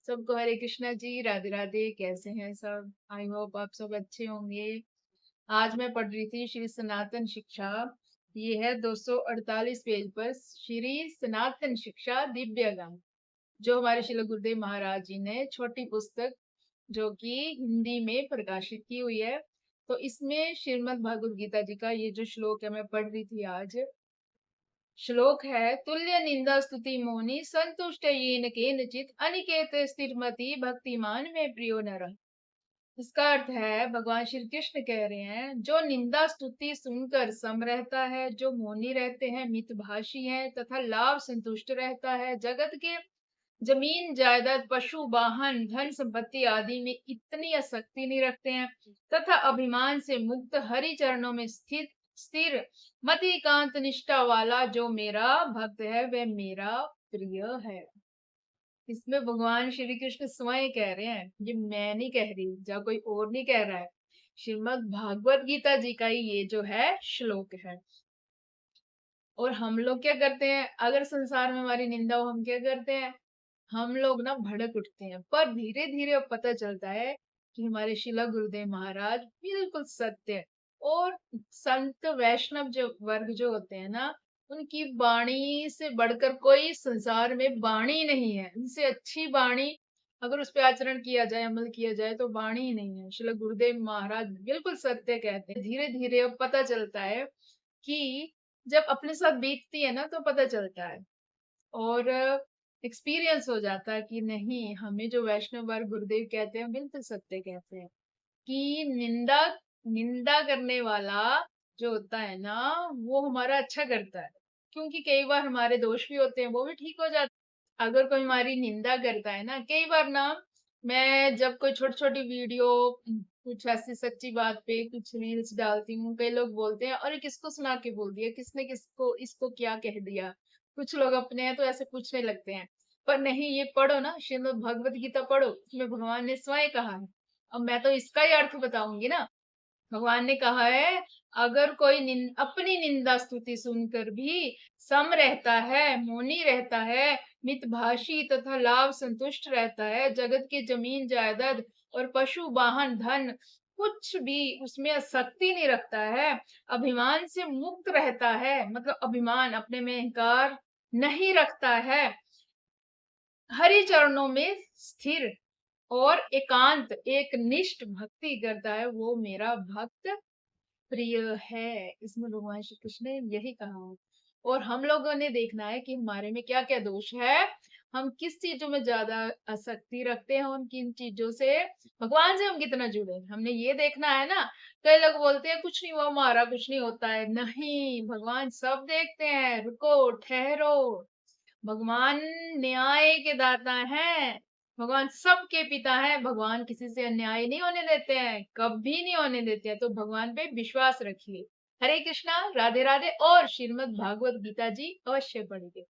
सबको हरे कृष्णा जी। राधे राधे। कैसे हैं सब? आई होप आप सब अच्छे होंगे। आज मैं पढ़ रही थी श्री सनातन शिक्षा। ये है 248 पेज पर श्री सनातन शिक्षा दिव्य ज्ञान, जो हमारे श्रील गुरुदेव महाराज जी ने छोटी पुस्तक जो कि हिंदी में प्रकाशित की हुई है। तो इसमें श्रीमद् भागवत गीता जी का ये जो श्लोक है मैं पढ़ रही थी आज। श्लोक है, तुल्य निंदा स्तुति मोनि संतुष्ट येन केनचित अनिकेत स्थिरमति भक्तिमान में प्रियो नर। इसका अर्थ है, भगवान श्री कृष्ण कह रहे हैं, जो निंदा स्तुति सुनकर सम रहता है, जो मौनी रहते हैं, मितभाषी हैं तथा लाभ संतुष्ट रहता है, जगत के जमीन जायदाद पशु वाहन धन संपत्ति आदि में इतनी आसक्ति नहीं रखते हैं तथा अभिमान से मुक्त हरि चरणों में स्थित स्थिर मति एकांत निष्ठा वाला जो मेरा भक्त है वह मेरा प्रिय है। इसमें भगवान श्री कृष्ण स्वयं कह रहे हैं, ये मैं नहीं कह रही या कोई और नहीं कह रहा है। श्रीमद् भागवत गीता जी का ही ये जो है श्लोक है। और हम लोग क्या करते हैं, अगर संसार में हमारी निंदा हो हम क्या करते हैं, हम लोग ना भड़क उठते हैं। पर धीरे धीरे अब पता चलता है कि हमारे शिला गुरुदेव महाराज बिल्कुल सत्य है। और संत वैष्णव जो वर्ग जो होते हैं ना, उनकी वाणी से बढ़कर कोई संसार में वाणी नहीं है। उनसे अच्छी वाणी अगर उस पर आचरण किया जाए, अमल किया जाए तो वाणी ही नहीं है। शिला गुरुदेव महाराज बिल्कुल सत्य कहते हैं। धीरे धीरे अब पता चलता है कि जब अपने साथ बीतती है ना तो पता चलता है। और एक्सपीरियंस हो जाता है कि नहीं, हमें जो वैष्णव वर्ग गुरुदेव कहते हैं बिल्कुल सत्य कहते हैं कि निंदा निंदा करने वाला जो होता है ना, वो हमारा अच्छा करता है। क्योंकि कई बार हमारे दोष भी होते हैं, वो भी ठीक हो जाते हैं। अगर कोई हमारी निंदा करता है ना, कई बार ना, मैं जब कोई छोटी छोटी वीडियो कुछ ऐसी सच्ची बात पे कुछ रील्स डालती हूँ, कई लोग बोलते हैं अरे किसको सुना के बोल दिया, किसने किसको इसको क्या कह दिया। कुछ लोग अपने हैं तो ऐसे पूछने लगते हैं। पर नहीं, ये पढ़ो ना, श्रीमद् भगवत गीता पढ़ो, इसमें भगवान ने स्वयं कहा है। अब मैं तो इसका ही अर्थ बताऊंगी ना। भगवान ने कहा है, अगर कोई अपनी निंदा स्तुति सुनकर भी सम रहता है, मौनी रहता है, मितभाषी तथा लाभ संतुष्ट रहता है, जगत की जमीन जायदाद और पशु वाहन धन कुछ भी उसमें आसक्ति नहीं रखता है, अभिमान से मुक्त रहता है, मतलब अभिमान अपने में अहंकार नहीं रखता है, हरि चरणों में स्थिर और एकांत एक निष्ठ भक्ति करता है, वो मेरा भक्त प्रिय है। इसमें भगवान श्री कृष्ण ने यही कहा है। और हम लोगों ने देखना है कि हमारे में क्या क्या दोष है, हम किस चीजों में ज्यादा आसक्ति रखते हैं, उन किन चीजों से भगवान से हम कितना जुड़े हैं, हमने ये देखना है ना। कई लोग बोलते हैं कुछ नहीं हुआ, हमारा कुछ नहीं होता है। नहीं, भगवान सब देखते हैं। रुको, ठहरो। भगवान न्याय के दाता हैं। भगवान सबके पिता है। भगवान किसी से अन्याय नहीं होने देते हैं, कभी नहीं होने देते हैं। तो भगवान पे विश्वास रखिए। हरे कृष्णा, राधे राधे। और श्रीमद् भागवत गीता जी अवश्य पढ़िए।